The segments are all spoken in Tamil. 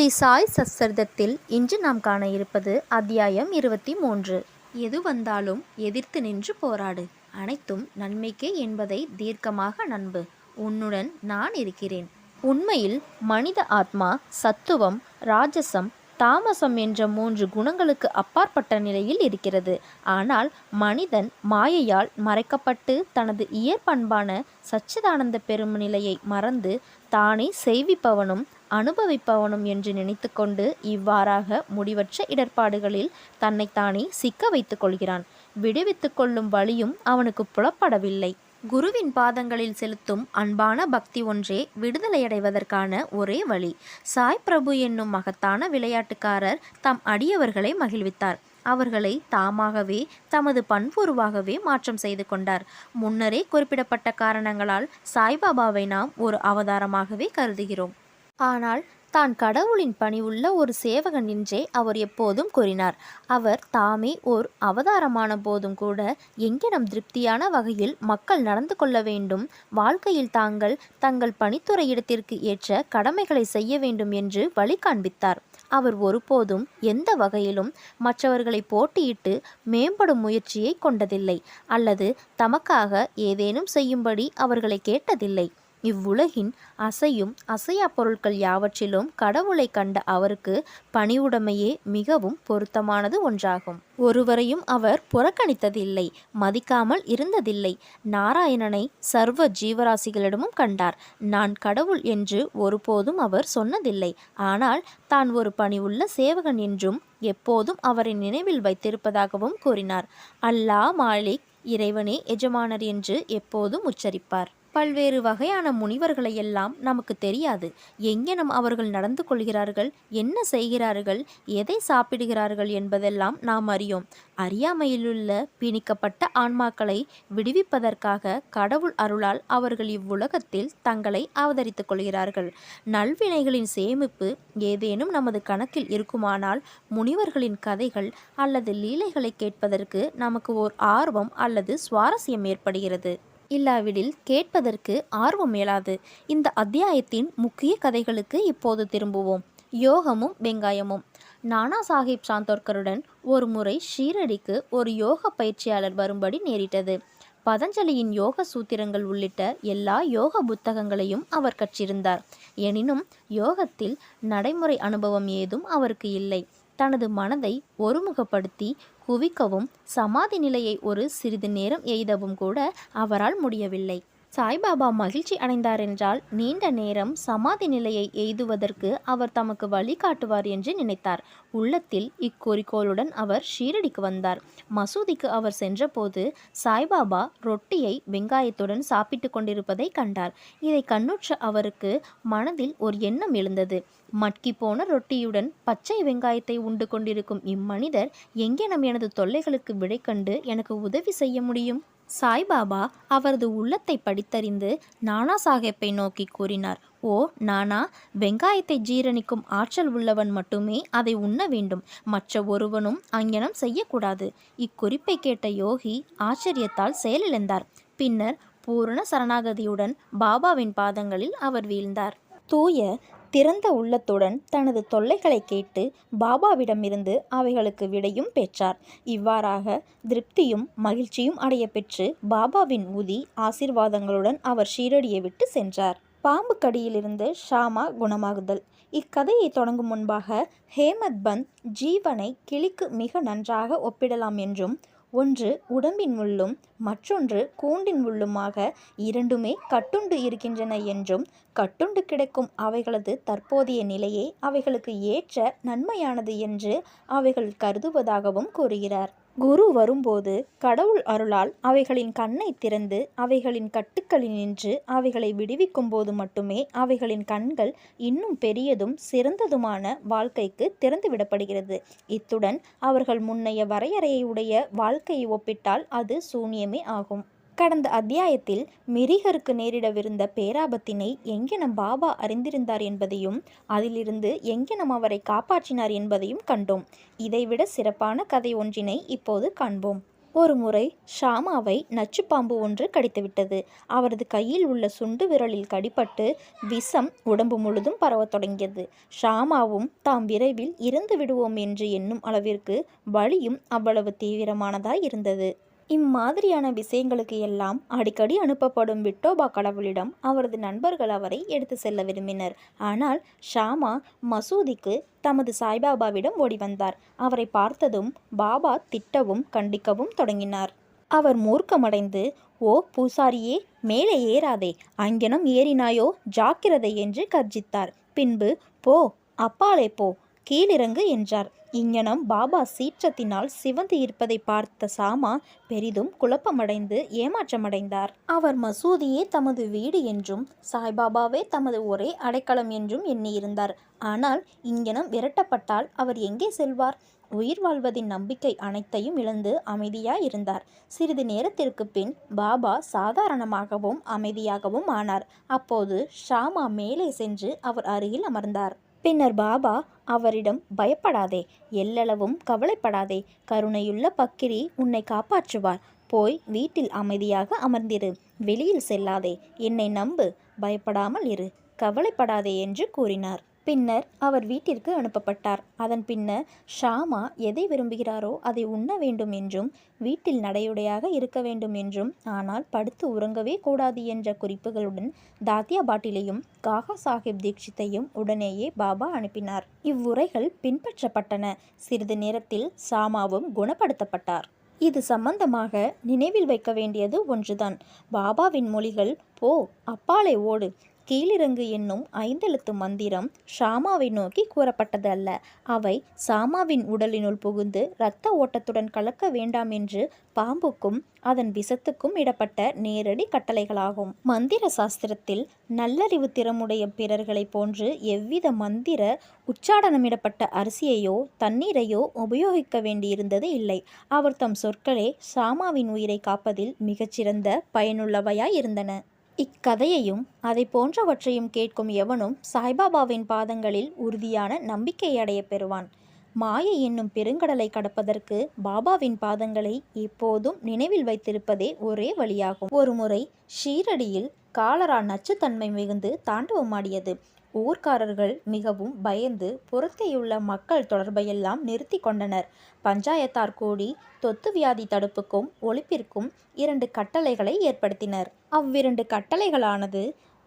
ஸ்ரீ சாய் சச்சரிதத்தில் இன்று நாம் காண இருப்பது அத்தியாயம் 23. எது வந்தாலும் எதிர்த்து நின்று போராடு, அனைத்தும் நன்மைக்கே என்பதை தீர்க்கமாக நம்பு, உன்னுடன் நான் இருக்கிறேன். உண்மையில் மனித ஆத்மா சத்துவம், ராஜசம், தாமசம் என்ற 3 குணங்களுக்கு அப்பாற்பட்ட நிலையில் இருக்கிறது. ஆனால் மனிதன் மாயையால் மறைக்கப்பட்டு தனது இயற்பண்பான சச்சிதானந்த பெரும் நிலையை மறந்து தானே செய்விப்பவனும் அனுபவிப்பவனும் என்று நினைத்து கொண்டு இவ்வாறாக முடிவற்ற இடர்பாடுகளில் தன்னைத்தானே சிக்க வைத்துக் கொள்கிறான். விடுவித்து கொள்ளும் வழியும் அவனுக்கு புலப்படவில்லை. குருவின் பாதங்களில் செலுத்தும் அன்பான பக்தி ஒன்றே விடுதலையடைவதற்கான ஒரே வழி. சாய் பிரபு என்னும் மகத்தான விளையாட்டுக்காரர் தம் அடியவர்களை மகிழ்வித்தார். அவர்களை தாமாகவே தமது பண்புருவாகவே மாற்றம் செய்து கொண்டார். முன்னரே குறிப்பிடப்பட்ட காரணங்களால் சாய்பாபாவை நாம் ஒரு அவதாரமாகவே கருதுகிறோம். ஆனால் தான் கடவுளின் பணிவுள்ள ஒரு சேவகன் என்றே அவர் எப்போதும் கூறினார். அவர் தாமே ஓர் அவதாரமான போதும் கூட எங்கிடம் திருப்தியான வகையில் மக்கள் நடந்து கொள்ள வேண்டும், வாழ்க்கையில் தங்கள் பணித்துறை இடத்திற்கு ஏற்ற கடமைகளை செய்ய வேண்டும் என்று வழி காண்பித்தார். அவர் ஒருபோதும் எந்த வகையிலும் மற்றவர்களை போட்டியிட்டு மேம்படும் முயற்சியை கொண்டதில்லை, அல்லது தமக்காக ஏதேனும் செய்யும்படி அவர்களை கேட்டதில்லை. இவ்வுலகின் அசையும் அசையா பொருட்கள் யாவற்றிலும் கடவுளை கண்ட அவருக்கு பணிவுடைமையே மிகவும் பொருத்தமானது ஒன்றாகும். ஒருவரையும் அவர் புறக்கணித்ததில்லை, மதிக்காமல் இருந்ததில்லை. நாராயணனை சர்வ ஜீவராசிகளிடமும் கண்டார். நான் கடவுள் என்று ஒருபோதும் அவர் சொன்னதில்லை. ஆனால் தான் ஒரு பணிவுள்ள சேவகன் என்றும் எப்போதும் அவரை நினைவில் வைத்திருப்பதாகவும் கூறினார். அல்லாஹ் மாலிக், இறைவனே எஜமானர் என்று எப்போதும் உச்சரிப்பார். பல்வேறு வகையான முனிவர்களையெல்லாம் நமக்கு தெரியாது. எங்கெனம் அவர்கள் நடந்து கொள்கிறார்கள், என்ன செய்கிறார்கள், எதை சாப்பிடுகிறார்கள் என்பதெல்லாம் நாம் அறியோம். அறியாமையிலுள்ள பிணிக்கப்பட்ட ஆன்மாக்களை விடுவிப்பதற்காக கடவுள் அருளால் அவர்கள் இவ்வுலகத்தில் தங்களை அவதரித்துக் கொள்கிறார்கள். நல்வினைகளின் சேமிப்பு ஏதேனும் நமது கணக்கில் இருக்குமானால் முனிவர்களின் கதைகள் அல்லது லீலைகளை கேட்பதற்கு நமக்கு ஓர் ஆர்வம் அல்லது சுவாரஸ்யம் ஏற்படுகிறது. இல்லாவிடில் கேட்பதற்கு ஆர்வம் இயலாது. இந்த அத்தியாயத்தின் முக்கிய கதைகளுக்கு இப்போது திரும்புவோம். யோகமும் வெங்காயமும். நானா சாஹிப் சாந்தோர்கருடன் ஒரு முறை ஷீரடிக்கு ஒரு யோக பயிற்சியாளர் வரும்படி நேரிட்டது. பதஞ்சலியின் யோக சூத்திரங்கள் உள்ளிட்ட எல்லா யோக புத்தகங்களையும் அவர் கற்றிருந்தார். எனினும் யோகத்தில் நடைமுறை அனுபவம் ஏதும் அவருக்கு இல்லை. தனது மனதை ஒருமுகப்படுத்தி குவிக்கவும் சமாதி நிலையை ஒரு சிறிது நேரம் எய்தவும் கூட அவரால் முடியவில்லை. சாய்பாபா மகிழ்ச்சி அடைந்தார் என்றால் நீண்ட நேரம் சமாதி நிலையை எய்துவதற்கு அவர் தமக்கு வழிகாட்டுவார் என்று நினைத்தார். உள்ளத்தில் இக்குறிக்கோளுடன் அவர் ஷீரடிக்கு வந்தார். மசூதிக்கு அவர் சென்றபோது சாய்பாபா ரொட்டியை வெங்காயத்துடன் சாப்பிட்டு கொண்டிருப்பதை கண்டார். இதை கண்ணுற்ற அவருக்கு மனதில் ஒரு எண்ணம் எழுந்தது. மட்கி போன ரொட்டியுடன் பச்சை வெங்காயத்தை உண்டு கொண்டிருக்கும் இம்மனிதர் எங்கெனம் எனது தொல்லைகளுக்கு விடை கண்டு எனக்கு உதவி செய்ய முடியும்? சாய்பாபா அவரது உள்ளத்தை படித்தறிந்து நானா சாஹேப்பை நோக்கி கூறினார். ஓ நானா, வெங்காயத்தை ஜீரணிக்கும் ஆற்றல் உள்ளவன் மட்டுமே அதை உண்ண வேண்டும், மற்ற ஒருவனும் அங்ஙனம் செய்யக்கூடாது. இக்குறிப்பை கேட்ட யோகி ஆச்சரியத்தால் செயலிழந்தார். பின்னர் பூரண சரணாகதியுடன் பாபாவின் பாதங்களில் அவர் வீழ்ந்தார். தூய திறந்த உள்ளத்துடன் தனது தொல்லைகளை கேட்டு பாபாவிடமிருந்து அவைகளுக்கு விடையும் பெற்றார். இவ்வாறாக திருப்தியும் மகிழ்ச்சியும் அடைய பெற்று பாபாவின் உதி ஆசீர்வாதங்களுடன் அவர் ஷீரடியை விட்டு சென்றார். பாம்பு கடியிலிருந்து ஷாமா குணமாகுதல். இக்கதையை தொடங்கும் முன்பாக ஹேமத் பந்த் ஜீவனை கிளிக்கு மிக நன்றாக ஒப்பிடலாம் என்றும், ஒன்று உடம்பின் உள்ளும் மற்றொன்று கூண்டின் உள்ளுமாக இரண்டுமே கட்டுண்டு இருக்கின்றன என்றும், கட்டுண்டு கிடக்கும் அவைகளது தற்போதைய நிலையே அவைகளுக்கு ஏற்ற நன்மையானது என்று அவைகள் கருதுவதாகவும் கூறுகிறார். குரு வரும்போது கடவுள் அருளால் அவைகளின் கண்ணை திறந்து அவைகளின் கட்டுக்களினின்று அவைகளை விடுவிக்கும் போது மட்டுமே அவைகளின் கண்கள் இன்னும் பெரியதும் சிறந்ததுமான வாழ்க்கைக்கு திறந்துவிடப்படுகிறது. இத்துடன் அவர்கள் முன்னைய வரையறையை உடைய வாழ்க்கையை ஒப்பிட்டால் அது சூன்யமே ஆகும். கடந்த அத்தியாயத்தில் மிரிகருக்கு நேரிடவிருந்த பேராபத்தினை எங்கெனம் பாபா அறிந்திருந்தார் என்பதையும் அதிலிருந்து எங்கெனம் அவரை காப்பாற்றினார் என்பதையும் கண்டோம். இதைவிட சிறப்பான கதை ஒன்றினை இப்போது காண்போம். ஒருமுறை ஷாமாவை நச்சுப்பாம்பு ஒன்று கடித்துவிட்டது. அவரது கையில் உள்ள சுண்டு விரலில் கடிபட்டு விஷம் உடம்பு முழுதும் பரவத் தொடங்கியது. ஷாமாவும் தாம் விரைவில் இறந்து விடுவோம் என்று எண்ணும் அளவிற்கு வலியும் அவ்வளவு தீவிரமானதாய் இருந்தது. இம்மாதிரியான விஷயங்களுக்கு எல்லாம் அடிக்கடி அனுப்பப்படும் விட்டோபா கடவுளிடம் அவரது நண்பர்கள் அவரை எடுத்து செல்ல விரும்பினர். ஆனால் ஷாமா மசூதிக்கு தமது சாய்பாபாவிடம் ஓடி வந்தார். அவரை பார்த்ததும் பாபா திட்டவும் கண்டிக்கவும் தொடங்கினார். அவர் மூர்க்கமடைந்து, "ஓ பூசாரியே, மேலே ஏறாதே, அங்கனம் ஏறினாயோ ஜாக்கிரதை" என்று கர்ஜித்தார். பின்பு, "போ, அப்பாலே போ, கீழிறங்கு" என்றார். இங்ஙனம் பாபா சீற்றத்தினால் சிவந்து இருப்பதை பார்த்த ஷாமா பெரிதும் குழப்பமடைந்து ஏமாற்றமடைந்தார். அவர் மசூதியே தமது வீடு என்றும் சாய்பாபாவே தமது ஒரே அடைக்கலம் என்றும் எண்ணியிருந்தார். ஆனால் இங்ஙனம் விரட்டப்பட்டால் அவர் எங்கே செல்வார்? உயிர் வாழ்வதின் நம்பிக்கை அனைத்தையும் இழந்து அமைதியாயிருந்தார். சிறிது நேரத்திற்கு பின் பாபா சாதாரணமாகவும் அமைதியாகவும் ஆனார். அப்போது ஷாமா மேலே சென்று அவர் அருகில் அமர்ந்தார். பின்னர் பாபா அவரிடம், "பயப்படாதே, எல்லளவும் கவலைப்படாதே, கருணையுள்ள பக்கிரி உன்னை காப்பாற்றுவார். போய் வீட்டில் அமைதியாக அமர்ந்திரு, வெளியில் செல்லாதே, என்னை நம்பு, பயப்படாமல் இரு, கவலைப்படாதே" என்று கூறினார். பின்னர் அவர் வீட்டிற்கு அனுப்பப்பட்டார். அதன் பின்னர் ஷாமா எதை விரும்புகிறாரோ அதை உண்ண வேண்டும் என்றும், வீட்டில் நடையுடையாக இருக்க வேண்டும் என்றும், ஆனால் படுத்து உறங்கவே கூடாது என்ற குறிப்புகளுடன் தாத்தியா பாட்டிலையும் காகா சாஹிப் தீக்ஷித்தையும் உடனேயே பாபா அனுப்பினார். இவ்வுரைகள் பின்பற்றப்பட்டன. சிறிது நேரத்தில் ஷாமாவும் குணப்படுத்தப்பட்டார். இது சம்பந்தமாக நினைவில் வைக்க வேண்டியது ஒன்றுதான். பாபாவின் மொழிகள் "போ, அப்பாலே ஓடு, கீழிறங்கு" என்னும் 5 எழுத்து மந்திரம் ஷாமாவை நோக்கி கூறப்பட்டது அல்ல. அவை ஷாமாவின் உடலினுள் புகுந்து இரத்த ஓட்டத்துடன் கலக்க வேண்டாம் என்று பாம்புக்கும் அதன் விஷத்துக்கும் இடப்பட்ட நேரடி கட்டளைகளாகும். மந்திர சாஸ்திரத்தில் நல்லறிவு திறமுடைய பிறர்களைப் போன்று எவ்வித மந்திர உச்சாடனமிடப்பட்ட அரிசியையோ தண்ணீரையோ உபயோகிக்க வேண்டியிருந்தது இல்லை. அவர் தம் சொற்களே ஷாமாவின் உயிரை காப்பதில் மிகச்சிறந்த பயனுள்ளவையாயிருந்தன. இக்கதையையும் அதை போன்றவற்றையும் கேட்கும் எவனும் சாய்பாபாவின் பாதங்களில் உறுதியான நம்பிக்கையடைய பெறுவான். மாயை என்னும் பெருங்கடலை கடப்பதற்கு பாபாவின் பாதங்களை எப்போதும் நினைவில் வைத்திருப்பதே ஒரே வழியாகும். ஒருமுறை ஷீரடியில் காலரா நச்சுத்தன்மை மிகுந்து தாண்டவமாடியது. ஊர்க்காரர்கள் மிகவும் பயந்து புறத்தேயுள்ள மக்கள் தொடர்பையெல்லாம் நிறுத்தி கொண்டனர். பஞ்சாயத்தார் கூடி தொத்து வியாதி தடுப்புக்கும் ஒழிப்பிற்கும் 2 கட்டளைகளை ஏற்படுத்தினர். அவ்விரண்டு கட்டளைகளானது: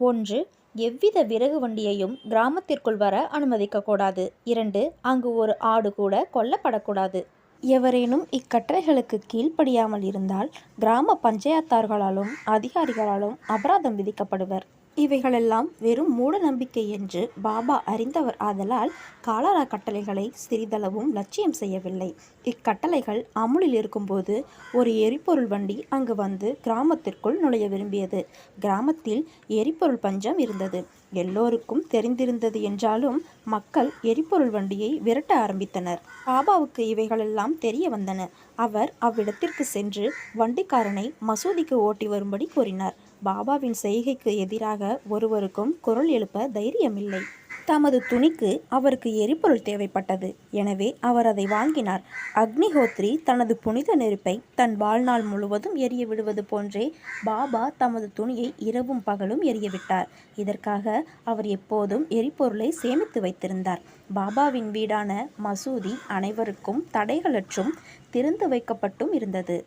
1. எவ்வித விறகு வண்டியையும் கிராமத்திற்குள் வர அனுமதிக்கக்கூடாது. 2. அங்கு ஒரு ஆடு கூட கொல்லப்படக்கூடாது. எவரேனும் இக்கட்டளைகளுக்கு கீழ்ப்படியாமல் இருந்தால் கிராம பஞ்சாயத்தார்களாலும் அதிகாரிகளாலும் அபராதம் விதிக்கப்படுவர். இவைகளெல்லாம் வெறும் மூட நம்பிக்கை என்று பாபா அறிந்தவர் ஆதலால் காலரா கட்டளைகளை சிறிதளவும் லட்சியம் செய்யவில்லை. இக்கட்டளைகள் அமுலில் இருக்கும்போது ஒரு எரிபொருள் வண்டி அங்கு வந்து கிராமத்திற்குள் நுழைய விரும்பியது. கிராமத்தில் எரிபொருள் பஞ்சம் இருந்தது. எல்லோருக்கும் தெரிந்திருந்தது என்றாலும் மக்கள் எரிபொருள் வண்டியை விரட்ட ஆரம்பித்தனர். பாபாவுக்கு இவைகளெல்லாம் தெரிய வந்தன. அவர் அவ்விடத்திற்கு சென்று வண்டிக்காரனை மசூதிக்கு ஓட்டி வரும்படி கூறினார். பாபாவின் செய்கைக்கு எதிராக ஒருவருக்கும் குரல் எழுப்ப தைரியமில்லை. தமது துணிக்கு அவருக்கு எரிபொருள் தேவைப்பட்டது. எனவே அவர் அதை வாங்கினார். அக்னிஹோத்ரி தனது புனித நெருப்பை தன் வாழ்நாள் முழுவதும் எரிய விடுவது போன்றே பாபா தமது துணியை இரவும் பகலும் எரியவிட்டார். இதற்காக அவர் எப்போதும் எரிபொருளை சேமித்து வைத்திருந்தார். பாபாவின் வீடான மசூதி அனைவருக்கும் தடைகளற்றும் திறந்து வைக்கப்பட்டும் இருந்தது.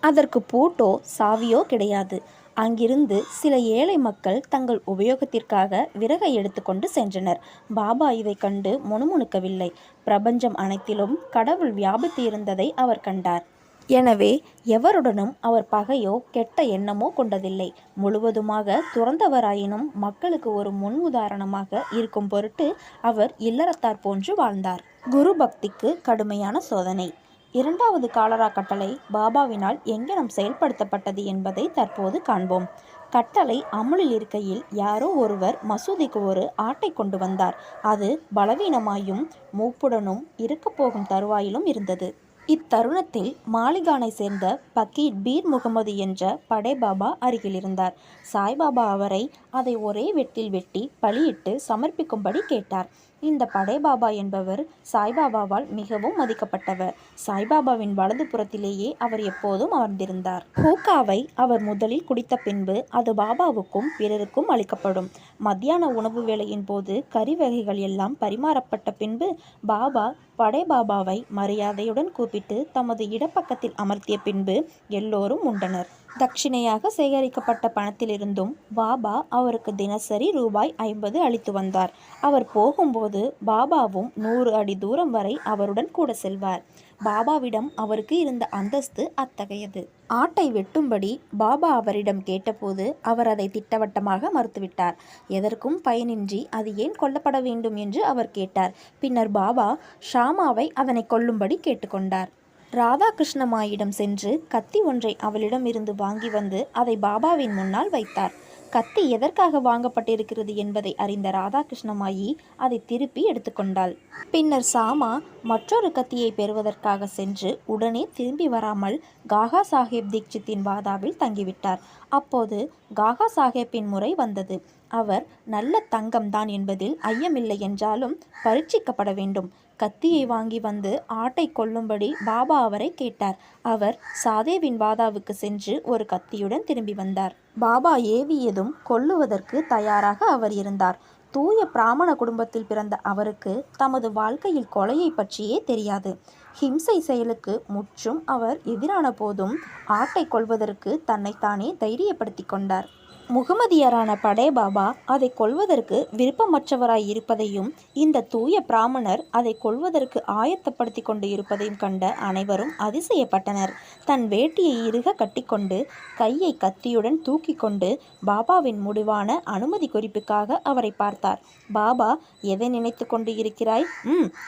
அதற்கு பூட்டோ சாவியோ கிடையாது. அங்கிருந்து சில ஏழை மக்கள் தங்கள் உபயோகத்திற்காக விறகை எடுத்துக்கொண்டு சென்றனர். பாபா இதை கண்டு முணுமுணுக்கவில்லை. பிரபஞ்சம் அனைத்திலும் கடவுள் வியாபித்து இருந்ததை அவர் கண்டார். எனவே எவருடனும் அவர் பகையோ கெட்ட எண்ணமோ கொண்டதில்லை. முழுவதுமாக துறந்தவராயினும் மக்களுக்கு ஒரு முன் உதாரணமாக இருக்கும் பொருட்டு அவர் இல்லறத்தார் போன்று வாழ்ந்தார். குரு பக்திக்கு கடுமையான சோதனை. 2வது காலரா கட்டளை பாபாவினால் எங்கனம் செயல்படுத்தப்பட்டது என்பதை தற்போது காண்போம். கட்டளை அமுலில் இருக்கையில் யாரோ ஒருவர் மசூதிக்கு ஒரு ஆட்டை கொண்டு வந்தார். அது பலவீனமாயும் மூப்புடனும் இருக்கப்போகும் தருவாயிலும் இருந்தது. இத்தருணத்தில் மாலிகானை சேர்ந்த பக்கீர் பீர் முகமது என்ற படே பாபா அருகில் இருந்தார். சாய்பாபா அவரை அதை ஒரே வெட்டில் வெட்டி பலியிட்டு சமர்ப்பிக்கும்படி கேட்டார். இந்த படைபாபா என்பவர் சாய்பாபாவால் மிகவும் மதிக்கப்பட்டவர். சாய்பாபாவின் வலது புறத்திலேயே அவர் எப்போதும் அமர்ந்திருந்தார். ஹூக்காவை அவர் முதலில் குடித்த பின்பு அது பாபாவுக்கும் பிறருக்கும் அளிக்கப்படும். மத்தியான உணவு வேளையின் போது கறி வகைகள் எல்லாம் பரிமாறப்பட்ட பின்பு பாபா படைபாபாவை மரியாதையுடன் கூப்பிட்டு தமது இடப்பக்கத்தில் அமர்த்திய பின்பு எல்லோரும் உண்டனர். தட்சிணையாக சேகரிக்கப்பட்ட பணத்திலிருந்தும் பாபா அவருக்கு தினசரி ரூபாய் 50 அளித்து வந்தார். அவர் போகும்போது பாபாவும் 100 அடி தூரம் வரை அவருடன் கூட செல்வார். பாபாவிடம் அவருக்கு இருந்த அந்தஸ்து அத்தகையது. ஆட்டை வெட்டும்படி பாபா அவரிடம் கேட்டபோது அவர் அதை திட்டவட்டமாக மறுத்துவிட்டார். எதற்கும் பயனின்றி அது ஏன் கொல்லப்பட வேண்டும் என்று அவர் கேட்டார். பின்னர் பாபா ஷாமாவை அதனை கொல்லும்படி கேட்டுக்கொண்டார். ராதாகிருஷ்ணமாயிடம் சென்று கத்தி ஒன்றை அவளிடம் இருந்து வாங்கி வந்து அதை பாபாவின் முன்னால் வைத்தார். கத்தி எதற்காக வாங்கப்பட்டிருக்கிறது என்பதை அறிந்த ராதாகிருஷ்ணமாயி அதை திருப்பி எடுத்துக்கொண்டாள். பின்னர் சாமா மற்றொரு கத்தியை பெறுவதற்காக சென்று உடனே திரும்பி வராமல் காகா சாஹேப் தீக்ஷித்தின் வாதாவில் தங்கிவிட்டார். அப்போது காகா சாஹேப்பின் முறை வந்தது. அவர் நல்ல தங்கம்தான் என்பதில் ஐயமில்லை என்றாலும் பரீட்சிக்கப்பட வேண்டும். கத்தியை வாங்கி வந்து ஆட்டை கொல்லும்படி பாபா அவரை கேட்டார். அவர் சாதேவின் வாதாவுக்கு சென்று ஒரு கத்தியுடன் திரும்பி வந்தார். பாபா ஏவியதும் கொல்லுவதற்கு தயாராக அவர் இருந்தார். தூய பிராமண குடும்பத்தில் பிறந்த அவருக்கு தமது வாழ்க்கையில் கொலையை பற்றியே தெரியாது. ஹிம்சை செயலுக்கு முற்றும் அவர் எதிரான போதும் ஆட்டை கொல்வதற்கு தன்னைத்தானே தைரியப்படுத்தி கொண்டார். முகமதியரான படைபாபா அதை கொல்வதற்கு விருப்பமற்றவராய் இருப்பதையும் இந்த தூய பிராமணர் அதை கொல்வதற்கு ஆயத்தப்படுத்தி கொண்டு இருப்பதையும் கண்ட அனைவரும் அதிசயப்பட்டனர். தன் வேட்டியை இறுக கட்டிக்கொண்டு கையை கத்தியுடன் தூக்கி கொண்டு பாபாவின் முடிவான அனுமதி குறிப்புக்காக அவரை பார்த்தார். பாபா, எதை நினைத்து கொண்டு இருக்கிறாய்?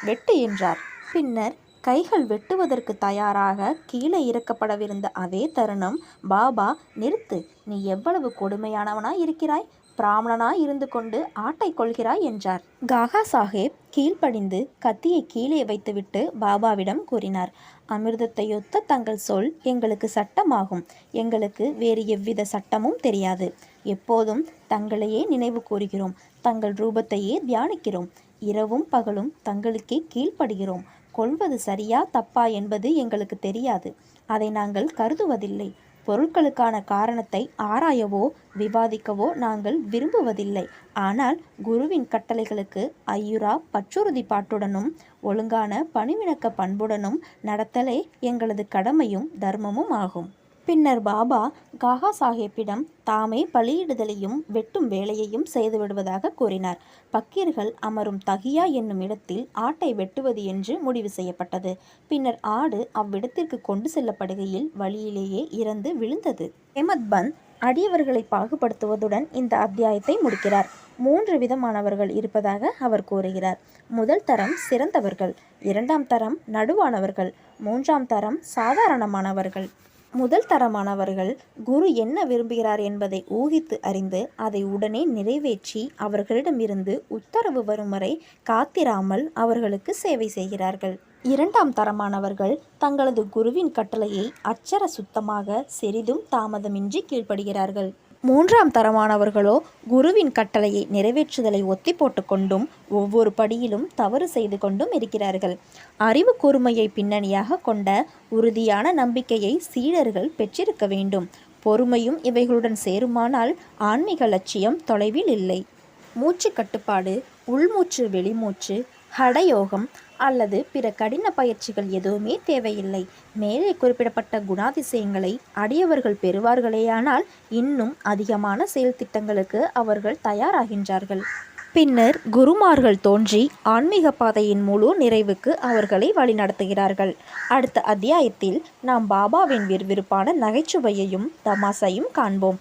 வெட்டு என்றார். பின்னர் கைகள் வெட்டுவதற்கு தயாராக கீழே இறக்கப்படவிருந்த அதே தருணம் பாபா, நிறுத்து, நீ எவ்வளவு கொடுமையானவனாய் இருக்கிறாய், பிராமணனாய் இருந்து கொண்டு ஆட்டை கொள்கிறாய் என்றார். காகா சாஹேப் கீழ்ப்படிந்து கத்தியை கீழே வைத்துவிட்டு பாபாவிடம் கூறினார். அமிர்தத்தையொத்த தங்கள் சொல் எங்களுக்கு சட்டமாகும். எங்களுக்கு வேறு எவ்வித சட்டமும் தெரியாது. எப்போதும் தங்களையே நினைவு கூறுகிறோம். தங்கள் ரூபத்தையே தியானிக்கிறோம். இரவும் பகலும் தங்களுக்கே கீழ்ப்படுகிறோம். கொள்வது சரியா தப்பா என்பது எங்களுக்கு தெரியாது. அதை நாங்கள் கருதுவதில்லை. பொருட்களுக்கான காரணத்தை ஆராயவோ விவாதிக்கவோ நாங்கள் விரும்புவதில்லை. ஆனால் குருவின் கட்டளைகளுக்கு ஐயுறா பற்றுறுதிப்பாட்டுடனும் ஒழுங்கான பணிவிணக்க பண்புடனும் நடத்தலே எங்களது கடமையும் தர்மமும் ஆகும். பின்னர் பாபா காகா சாஹேப்பிடம் தாமே பலியிடுதலையும் வெட்டும் வேலையையும் செய்துவிடுவதாக கூறினார். பக்கீர்கள் அமரும் தகியா என்னும் இடத்தில் ஆட்டை வெட்டுவது என்று முடிவு செய்யப்பட்டது. பின்னர் ஆடு அவ்விடத்திற்கு கொண்டு செல்லப்படுகையில் வழியிலேயே இறந்து விழுந்தது. அஹ்மத் பந்த் அடியவர்களை பாகுபடுத்துவதுடன் இந்த அத்தியாயத்தை முடிக்கிறார். 3 விதமானவர்கள் இருப்பதாக அவர் கூறுகிறார். முதல் தரம் சிறந்தவர்கள், 2ஆம் தரம் நடுவானவர்கள், 3ஆம் தரம் சாதாரணமானவர்கள். முதல் தரமானவர்கள் குரு என்ன விரும்புகிறார் என்பதை ஊகித்து அறிந்து அதை உடனே நிறைவேற்றி அவர்களிடமிருந்து உத்தரவு வரும் வரை காத்திராமல் அவர்களுக்கு சேவை செய்கிறார்கள். 2ஆம் தரமானவர்கள் தங்களது குருவின் கட்டளையை அச்சர சுத்தமாக சிறிதும் தாமதமின்றி கீழ்ப்படுகிறார்கள். 3ஆம் தரமானவர்களோ குருவின் கட்டளையை நிறைவேற்றுதலை ஒத்தி போட்டுக்கொண்டும் ஒவ்வொரு படியிலும் தவறு செய்து கொண்டும் இருக்கிறார்கள். அறிவு கூர்மையை பின்னணியாக கொண்ட உறுதியான நம்பிக்கையை சீடர்கள் பெற்றிருக்க வேண்டும். பொறுமையும் இவைகளுடன் சேருமானால் ஆன்மீக லட்சியம் தொலைவில் இல்லை. மூச்சு கட்டுப்பாடு, உள்மூச்சு வெளிமூச்சு, ஹடயோகம் அல்லது பிற கடின பயிற்சிகள் எதுவுமே தேவையில்லை. மேலே குறிப்பிடப்பட்ட குணாதிசயங்களை அடியவர்கள் பெறுவார்களேயானால் இன்னும் அதிகமான செயல் திட்டங்களுக்கு அவர்கள் தயாராகின்றார்கள். பின்னர் குருமார்கள் தோன்றி ஆன்மீக பாதையின் முழு நிறைவுக்கு அவர்களை வழிநடத்துகிறார்கள். அடுத்த அத்தியாயத்தில் நாம் பாபாவின் விறுவிறுப்பான நகைச்சுவையையும் தமாசையும் காண்போம்.